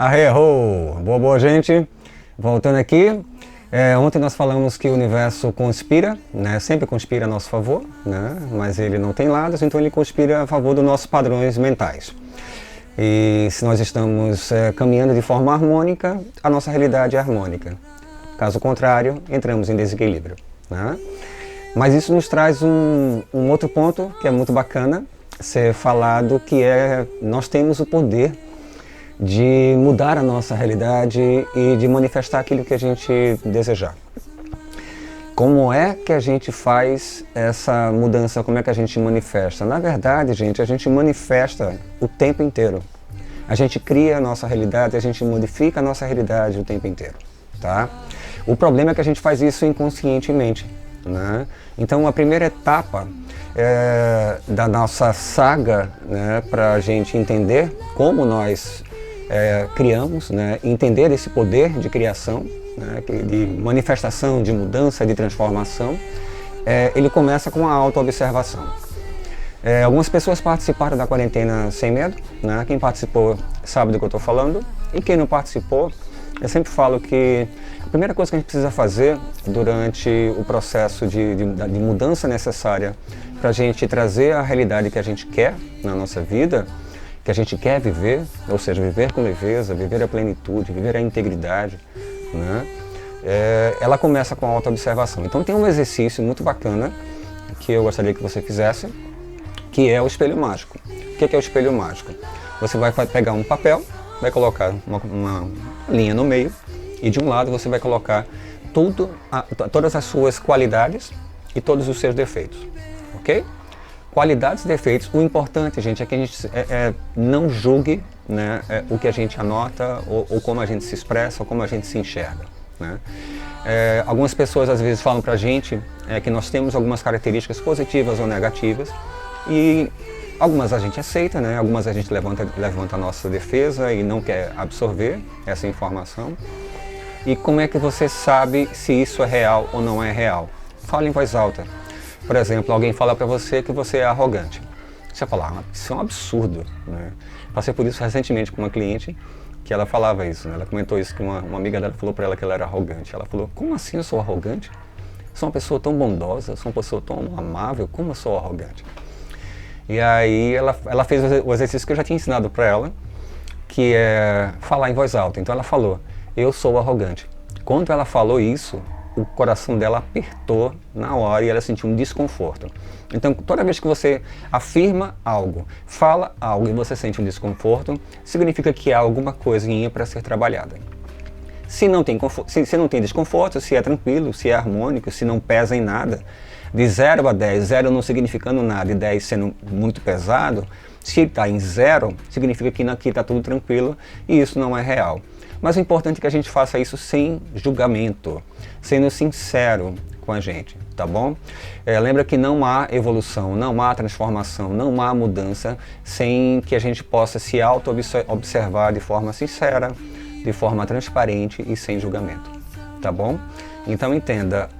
Arreou! Boa, gente. Voltando aqui. Ontem nós falamos que o universo conspira, né? Sempre conspira a nosso favor, né? Mas ele não tem lados, então ele conspira a favor dos nossos padrões mentais. E se nós estamos caminhando de forma harmônica, a nossa realidade é harmônica. Caso contrário, entramos em desequilíbrio, né? Mas isso nos traz um outro ponto que é muito bacana ser falado, que é nós temos o poder de mudar a nossa realidade e de manifestar aquilo que a gente desejar. Como é que a gente faz essa mudança? Como é que a gente manifesta? Na verdade, gente, a gente manifesta o tempo inteiro. A gente cria a nossa realidade, a gente modifica a nossa realidade o tempo inteiro, tá? O problema é que a gente faz isso inconscientemente, né? Então, a primeira etapa da nossa saga, né, para a gente entender como nós criamos, né, entender esse poder de criação, né, de manifestação, de mudança, de transformação, ele começa com a autoobservação. Algumas pessoas participaram da quarentena sem medo, né? Quem participou sabe do que eu estou falando, e quem não participou, eu sempre falo que a primeira coisa que a gente precisa fazer durante o processo de mudança necessária para a gente trazer a realidade que a gente quer na nossa vida, que a gente quer viver, ou seja, viver com leveza, viver a plenitude, viver a integridade, né? Ela começa com a autoobservação. Então tem um exercício muito bacana que eu gostaria que você fizesse, que é o espelho mágico. O que é o espelho mágico? Você vai pegar um papel, vai colocar uma linha no meio e de um lado você vai colocar todas as suas qualidades e todos os seus defeitos, ok? Qualidades e defeitos, o importante, gente, é que a gente não julgue, né, o que a gente anota ou como a gente se expressa ou como a gente se enxerga, né? Algumas pessoas às vezes falam pra gente que nós temos algumas características positivas ou negativas e algumas a gente aceita, né? Algumas a gente levanta a nossa defesa e não quer absorver essa informação. E como é que você sabe se isso é real ou não é real? Fala em voz alta. Por exemplo, alguém fala para você que você é arrogante. Você fala, isso é um absurdo, né? Passei por isso recentemente com uma cliente que ela falava isso, né? Ela comentou isso, que uma amiga dela falou para ela que ela era arrogante. Ela falou, como assim eu sou arrogante? Sou uma pessoa tão bondosa, sou uma pessoa tão amável, como eu sou arrogante? E aí ela fez o exercício que eu já tinha ensinado para ela, que é falar em voz alta. Então ela falou, eu sou arrogante. Quando ela falou isso, o coração dela apertou na hora e ela sentiu um desconforto. Então toda vez que você afirma algo, fala algo e você sente um desconforto, significa que há alguma coisinha para ser trabalhada. Se não tem desconforto, se é tranquilo, se é harmônico, se não pesa em nada, de 0 a 10, 0 não significando nada e 10 sendo muito pesado, se está em 0, significa que aqui está tudo tranquilo e isso não é real. Mas o importante é que a gente faça isso sem julgamento, sendo sincero com a gente, tá bom? Lembra que não há evolução, não há transformação, não há mudança sem que a gente possa se auto-observar de forma sincera, de forma transparente e sem julgamento, tá bom? Então entenda,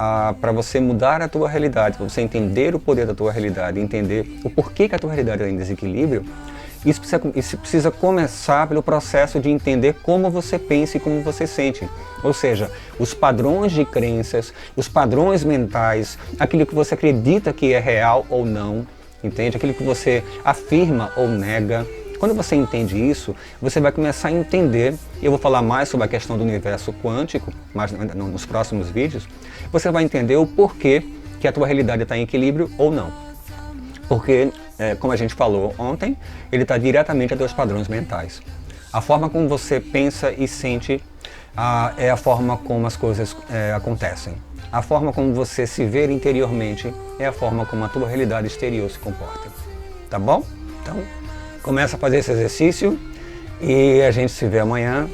para você mudar a tua realidade, para você entender o poder da tua realidade, entender o porquê que a tua realidade está em desequilíbrio, isso precisa começar pelo processo de entender como você pensa e como você sente. Ou seja, os padrões de crenças, os padrões mentais, aquilo que você acredita que é real ou não, entende? Aquilo que você afirma ou nega. Quando você entende isso, você vai começar a entender, e eu vou falar mais sobre a questão do universo quântico, mas nos próximos vídeos, você vai entender o porquê que a tua realidade está em equilíbrio ou não. Porque, como a gente falou ontem, ele está diretamente a teus padrões mentais. A forma como você pensa e sente é a forma como as coisas acontecem. A forma como você se vê interiormente é a forma como a tua realidade exterior se comporta. Tá bom? Então, começa a fazer esse exercício e a gente se vê amanhã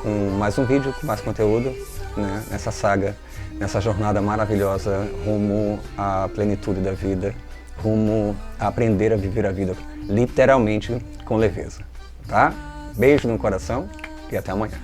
com mais um vídeo, com mais conteúdo, né, nessa saga, nessa jornada maravilhosa rumo à plenitude da vida, rumo a aprender a viver a vida literalmente com leveza, tá? Beijo no coração e até amanhã.